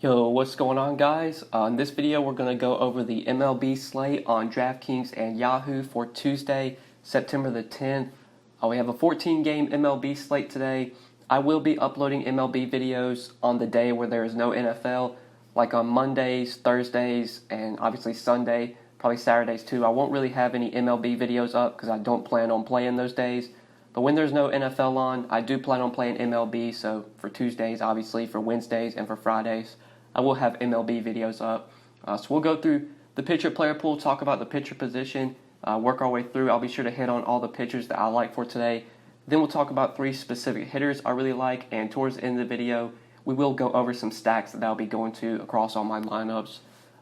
Yo, what's going on, guys? In this video, we're going to go over the MLB slate on DraftKings and Yahoo for Tuesday, September the 10th. We have a 14-game MLB slate today. I will be uploading MLB videos on the day where there is no NFL, like on Mondays, Thursdays, and obviously Sunday, probably Saturdays too. I won't really have any MLB videos up because I don't plan on playing those days. But when there's no NFL on, I do plan on playing MLB, so for Tuesdays, obviously, for Wednesdays, and for Fridays. I will have MLB videos up. So we'll go through the pitcher player pool, talk about the pitcher position, work our way through. I'll be sure to hit on all the pitchers that I like for today. Then we'll talk about 3 specific hitters I really like, and towards the end of the video, we will go over some stacks that I'll be going to across all my lineups.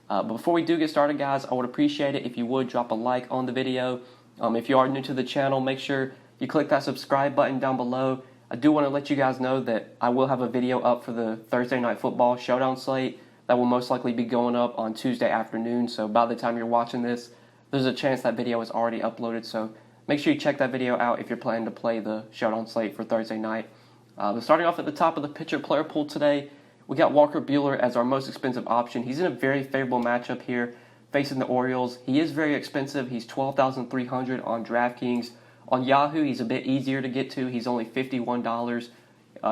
But before we do get started, guys, I would appreciate it if you would drop a like on the video. If you are new to the channel, make sure you click that subscribe button down below. I do want to let you guys know that I will have a video up for the Thursday Night Football Showdown slate that will most likely be going up on Tuesday afternoon. So by the time you're watching this, there's a chance that video is already uploaded. So make sure you check that video out if you're planning to play the Showdown slate for Thursday night. But starting off at the top of the pitcher player pool today, we got Walker Buehler as our most expensive option. He's in a very favorable matchup here facing the Orioles. He is very expensive. He's $12,300 on DraftKings. On Yahoo, he's a bit easier to get to. He's only $51.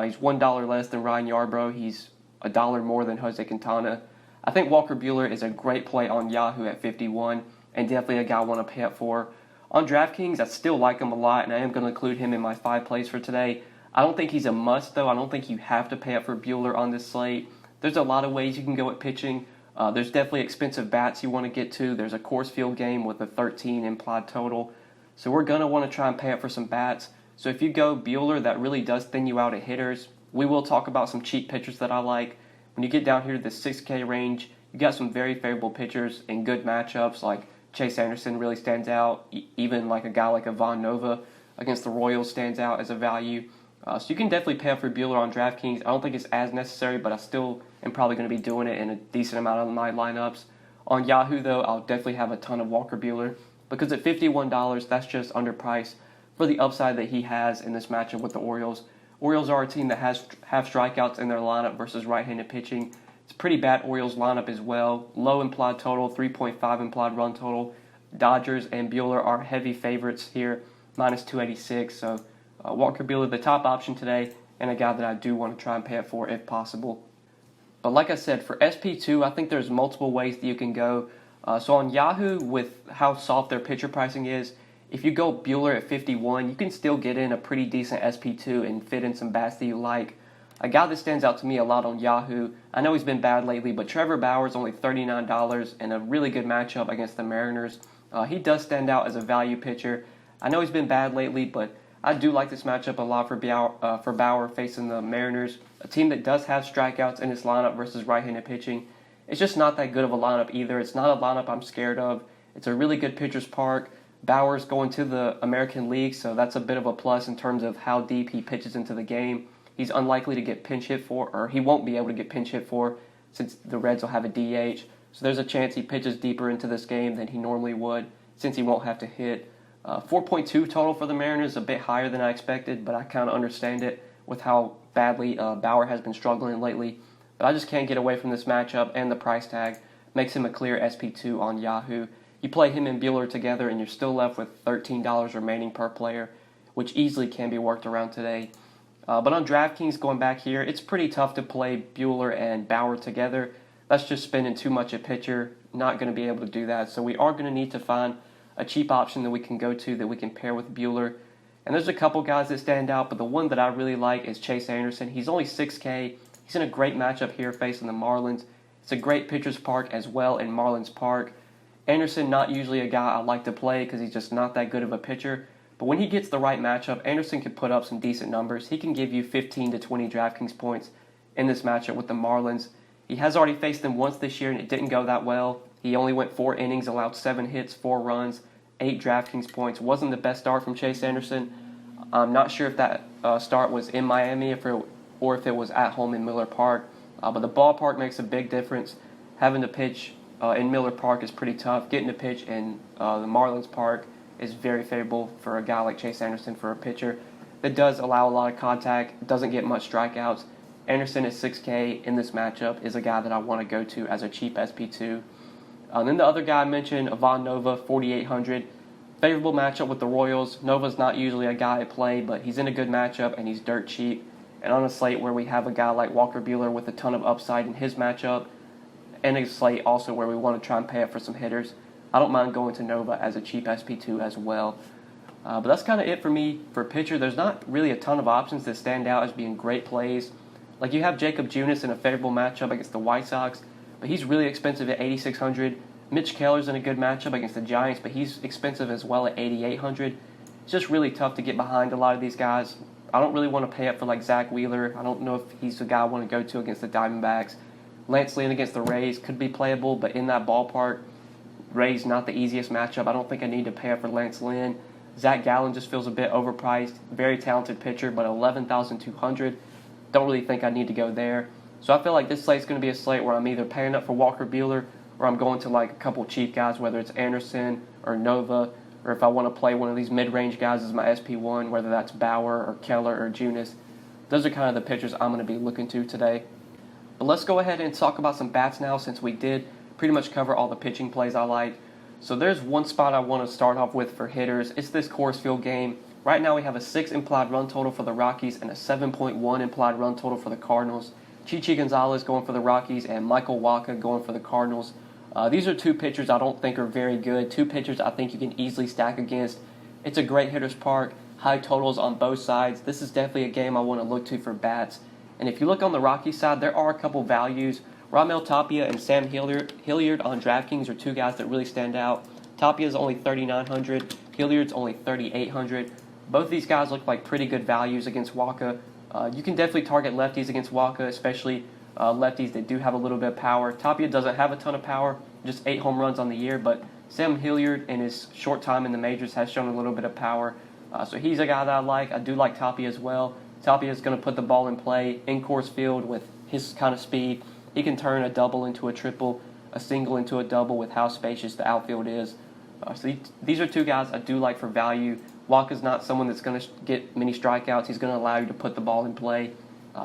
He's $1 less than Ryan Yarbrough. He's $1 more than Jose Quintana. I think Walker Buehler is a great play on Yahoo at 51, and definitely a guy I want to pay up for. On DraftKings, I still like him a lot, and I am going to include him in my 5 plays for today. I don't think he's a must, though. I don't think you have to pay up for Buehler on this slate. There's a lot of ways you can go at pitching. There's definitely expensive bats you want to get to. There's a Coors Field game with a 13 implied total. So we're going to want to try and pay up for some bats. So if you go Buehler, that really does thin you out at hitters. We will talk about some cheap pitchers that I like. When you get down here to the 6K range, you got some very favorable pitchers in good matchups, like Chase Anderson really stands out. Even like a guy like Ivan Nova against the Royals stands out as a value. So you can definitely pay up for Buehler on DraftKings. I don't think it's as necessary, but I still am probably going to be doing it in a decent amount of my lineups. On Yahoo, though, I'll definitely have a ton of Walker Buehler, because at $51, that's just underpriced for the upside that he has in this matchup with the Orioles. Orioles are a team that has half strikeouts in their lineup versus right-handed pitching. It's a pretty bad Orioles lineup as well. Low implied total, 3.5 implied run total. Dodgers and Buehler are heavy favorites here, minus 286. So Walker Buehler, the top option today, and a guy that I do want to try and pay up for if possible. But like I said, for SP2, I think there's multiple ways that you can go. So on Yahoo, with how soft their pitcher pricing is, if you go Buehler at 51, you can still get in a pretty decent SP2 and fit in some bats that you like. A guy that stands out to me a lot on Yahoo, I know he's been bad lately, but Trevor Bauer's only $39 and a really good matchup against the Mariners. He does stand out as a value pitcher. I know he's been bad lately, but I do like this matchup a lot for Bauer facing the Mariners, a team that does have strikeouts in its lineup versus right-handed pitching. It's just not that good of a lineup either. It's not a lineup I'm scared of. It's a really good pitcher's park. Bauer's going to the American League, so that's a bit of a plus in terms of how deep he pitches into the game. He's unlikely to get pinch hit for, or he won't be able to get pinch hit for, since the Reds will have a DH. So there's a chance he pitches deeper into this game than he normally would, since he won't have to hit. 4.2 total for the Mariners, a bit higher than I expected, but I kind of understand it with how badly Bauer has been struggling lately. But I just can't get away from this matchup, and the price tag makes him a clear SP2 on Yahoo. You play him and Buehler together, and you're still left with $13 remaining per player, which easily can be worked around today. But on DraftKings, going back here, it's pretty tough to play Buehler and Bauer together. That's just spending too much a pitcher. Not going to be able to do that. So we are going to need to find a cheap option that we can go to that we can pair with Buehler. And there's a couple guys that stand out, but the one that I really like is Chase Anderson. He's only 6K. He's in a great matchup here facing the Marlins. It's a great pitcher's park as well in Marlins Park. Anderson, not usually a guy I like to play because he's just not that good of a pitcher. But when he gets the right matchup, Anderson can put up some decent numbers. He can give you 15 to 20 DraftKings points in this matchup with the Marlins. He has already faced them once this year, and it didn't go that well. He only went 4 innings, allowed 7 hits, 4 runs, 8 DraftKings points. Wasn't the best start from Chase Anderson. I'm not sure if that start was in Miami or if it was at home in Miller Park. But the ballpark makes a big difference. Having to pitch in Miller Park is pretty tough. Getting to pitch in the Marlins Park is very favorable for a guy like Chase Anderson, for a pitcher that does allow a lot of contact, doesn't get much strikeouts, Anderson at 6K in this matchup is a guy that I want to go to as a cheap SP2. Then the other guy I mentioned, Ivan Nova, 4,800. Favorable matchup with the Royals. Nova's not usually a guy I play, but he's in a good matchup and he's dirt cheap. And on a slate where we have a guy like Walker Buehler with a ton of upside in his matchup, and a slate also where we want to try and pay up for some hitters, I don't mind going to Nova as a cheap SP2 as well. But that's kind of it for me for pitcher. There's not really a ton of options that stand out as being great plays. Like you have Jacob Junis in a favorable matchup against the White Sox, but he's really expensive at 8,600. Mitch Keller's in a good matchup against the Giants, but he's expensive as well at 8,800. It's just really tough to get behind a lot of these guys. I don't really want to pay up for like Zach Wheeler. I don't know if he's the guy I want to go to against the Diamondbacks. Lance Lynn against the Rays could be playable, but in that ballpark, Rays not the easiest matchup. I don't think I need to pay up for Lance Lynn. Zach Gallen just feels a bit overpriced. Very talented pitcher, but 11,200. Don't really think I need to go there. So I feel like this slate's going to be a slate where I'm either paying up for Walker Buehler or I'm going to like a couple cheap guys, whether it's Anderson or Nova, or if I want to play one of these mid-range guys as my SP1, whether that's Bauer or Keller or Junis. Those are kind of the pitchers I'm going to be looking to today. But let's go ahead and talk about some bats now, since we did pretty much cover all the pitching plays I like. So there's one spot I want to start off with for hitters. It's this Coors Field game. Right now we have a 6 implied run total for the Rockies and a 7.1 implied run total for the Cardinals. Chichi Gonzalez going for the Rockies and Michael Wacha going for the Cardinals. These are two pitchers I don't think are very good. Two pitchers I think you can easily stack against. It's a great hitter's park. High totals on both sides. This is definitely a game I want to look to for bats. And if you look on the Rockies side, there are a couple values. Raimel Tapia and Sam Hilliard on DraftKings are two guys that really stand out. Tapia is only 3,900. Hilliard's only 3,800. Both of these guys look like pretty good values against Wacha. You can definitely target lefties against Wacha, especially lefties that do have a little bit of power. Tapia doesn't have a ton of power, just 8 home runs on the year, but Sam Hilliard in his short time in the majors has shown a little bit of power. So he's a guy that I like. I do like Tapia as well. Tapia is going to put the ball in play in Coors Field with his kind of speed. He can turn a double into a triple, a single into a double with how spacious the outfield is. So these are two guys I do like for value. Wacha's not someone that's going to get many strikeouts. He's going to allow you to put the ball in play.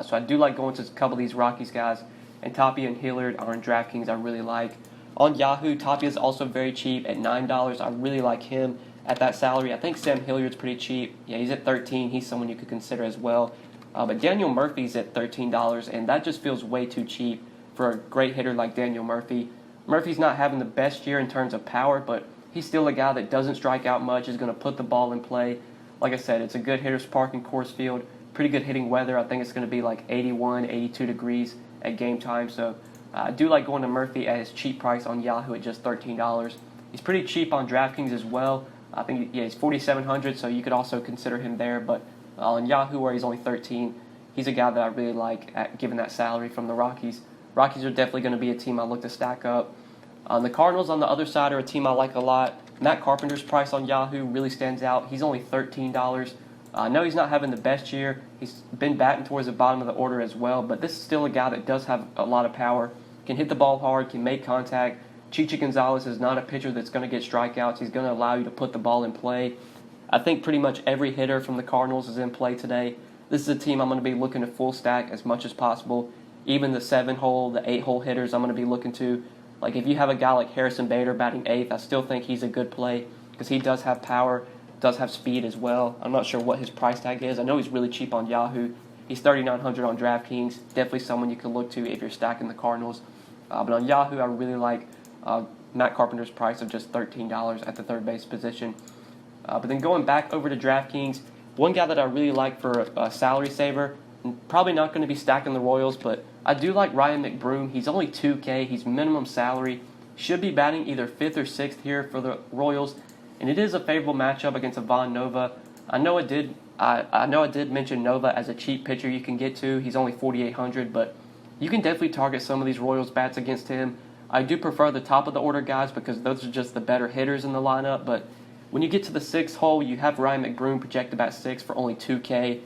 So I do like going to a couple of these Rockies guys. And Tapia and Hilliard are in DraftKings I really like. On Yahoo, Tapia is also very cheap at $9. I really like him at that salary. I think Sam Hilliard's pretty cheap. Yeah, he's at $13. He's someone you could consider as well. But Daniel Murphy's at $13, and that just feels way too cheap for a great hitter like Daniel Murphy. Murphy's not having the best year in terms of power, but he's still a guy that doesn't strike out much, is going to put the ball in play. Like I said, it's a good hitter's park in Coors Field. Pretty good hitting weather. I think it's going to be like 81, 82 degrees at game time. So I do like going to Murphy at his cheap price on Yahoo at just $13. He's pretty cheap on DraftKings as well. I think he's $4,700, so you could also consider him there. But on Yahoo, where he's only $13, he's a guy that I really like given that salary from the Rockies. Rockies are definitely going to be a team I look to stack up. The Cardinals on the other side are a team I like a lot. Matt Carpenter's price on Yahoo really stands out. He's only $13. I know he's not having the best year. He's been batting towards the bottom of the order as well, but this is still a guy that does have a lot of power, can hit the ball hard, can make contact. Chichi Gonzalez is not a pitcher that's going to get strikeouts. He's going to allow you to put the ball in play. I think pretty much every hitter from the Cardinals is in play today. This is a team I'm going to be looking to full stack as much as possible. Even the 7-hole, the 8-hole hitters I'm going to be looking to. Like if you have a guy like Harrison Bader batting 8th, I still think he's a good play because he does have power, does have speed as well. I'm not sure what his price tag is. I know he's really cheap on Yahoo. He's $3,900 on DraftKings. Definitely someone you can look to if you're stacking the Cardinals. But on Yahoo, I really like Matt Carpenter's price of just $13 at the third base position. But then going back over to DraftKings, one guy that I really like for a salary saver, probably not going to be stacking the Royals, but I do like Ryan McBroom. He's only $2K. He's minimum salary. Should be batting either 5th or 6th here for the Royals. And it is a favorable matchup against Ivan Nova. I know I did mention Nova as a cheap pitcher you can get to. He's only $4,800, but you can definitely target some of these Royals bats against him. I do prefer the top of the order guys because those are just the better hitters in the lineup. But when you get to the 6th hole, you have Ryan McBroom projected about 6 for only $2K.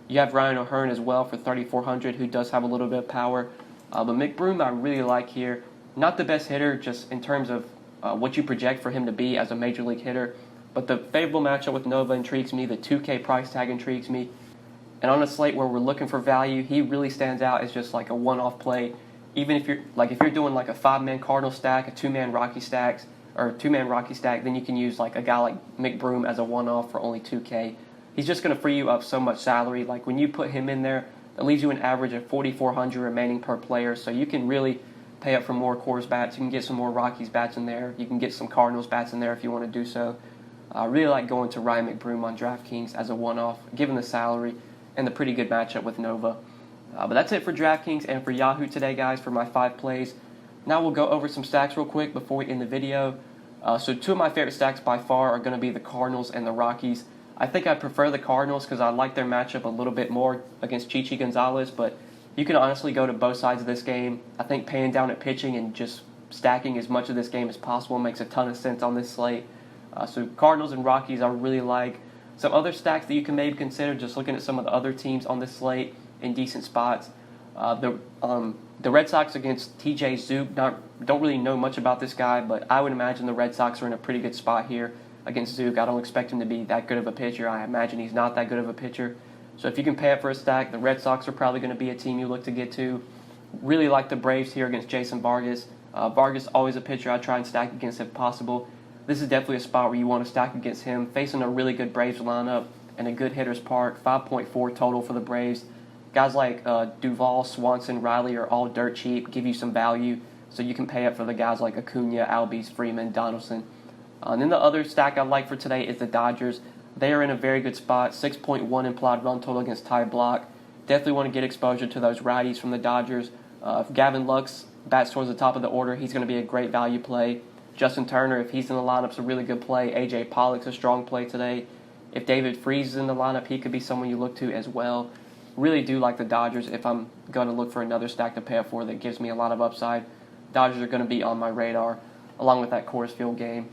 You have Ryan O'Hearn as well for $3,400, who does have a little bit of power. But McBroom I really like here. Not the best hitter just in terms of what you project for him to be as a major league hitter. But the favorable matchup with Nova intrigues me. The $2K price tag intrigues me. And on a slate where we're looking for value, he really stands out as just like a one-off play. Even if you're doing like a 5-man Cardinal stack, a 2-man Rocky stack, then you can use like a guy like McBroom as a one-off for only 2K. He's just going to free you up so much salary. Like when you put him in there, that leaves you an average of 4,400 remaining per player. So you can really pay up for more Coors bats. You can get some more Rockies bats in there. You can get some Cardinals bats in there if you want to do so. I really like going to Ryan McBroom on DraftKings as a one-off, given the salary and the pretty good matchup with Nova. But that's it for DraftKings and for Yahoo today, guys, for my 5 plays. Now we'll go over some stacks real quick before we end the video. So 2 of my favorite stacks by far are going to be the Cardinals and the Rockies. I think I prefer the Cardinals because I like their matchup a little bit more against Chichi Gonzalez, but you can honestly go to both sides of this game. I think paying down at pitching and just stacking as much of this game as possible makes a ton of sense on this slate. So Cardinals and Rockies I really like. Some other stacks that you can maybe consider, just looking at some of the other teams on this slate in decent spots. The Red Sox against TJ Zook, don't really know much about this guy, but I would imagine the Red Sox are in a pretty good spot here against Zook. I don't expect him to be that good of a pitcher. I imagine he's not that good of a pitcher. So if you can pay up for a stack, the Red Sox are probably going to be a team you look to get to. Really like the Braves here against Jason Vargas. Vargas always a pitcher I try and stack against if possible. This is definitely a spot where you want to stack against him, facing a really good Braves lineup and a good hitter's park. 5.4 total for the Braves. Guys like Duvall, Swanson, Riley are all dirt cheap, give you some value, so you can pay up for the guys like Acuna, Albies, Freeman, Donaldson. And then the other stack I like for today is the Dodgers. They are in a very good spot, 6.1 implied run total against Ty Blach. Definitely want to get exposure to those righties from the Dodgers. If Gavin Lux bats towards the top of the order, he's going to be a great value play. Justin Turner, if he's in the lineup, is a really good play. A.J. Pollock's a strong play today. If David Freese is in the lineup, he could be someone you look to as well. Really do like the Dodgers if I'm going to look for another stack to pay up for that gives me a lot of upside. Dodgers are going to be on my radar, along with that Coors Field game.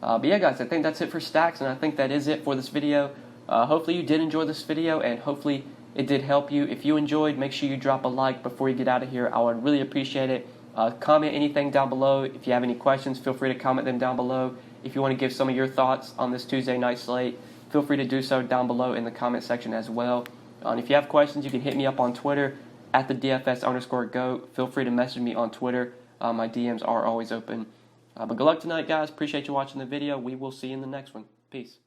But yeah, guys, I think that's it for stacks, and I think that is it for this video. Hopefully you did enjoy this video, and hopefully it did help you. If you enjoyed, make sure you drop a like before you get out of here. I would really appreciate it. Comment anything down below. If you have any questions, feel free to comment them down below. If you want to give some of your thoughts on this Tuesday night slate, feel free to do so down below in the comment section as well. And if you have questions, you can hit me up on Twitter at the DFS_GOAT. Feel free to message me on Twitter. My DMs are always open. But good luck tonight, guys. Appreciate you watching the video. We will see you in the next one. Peace.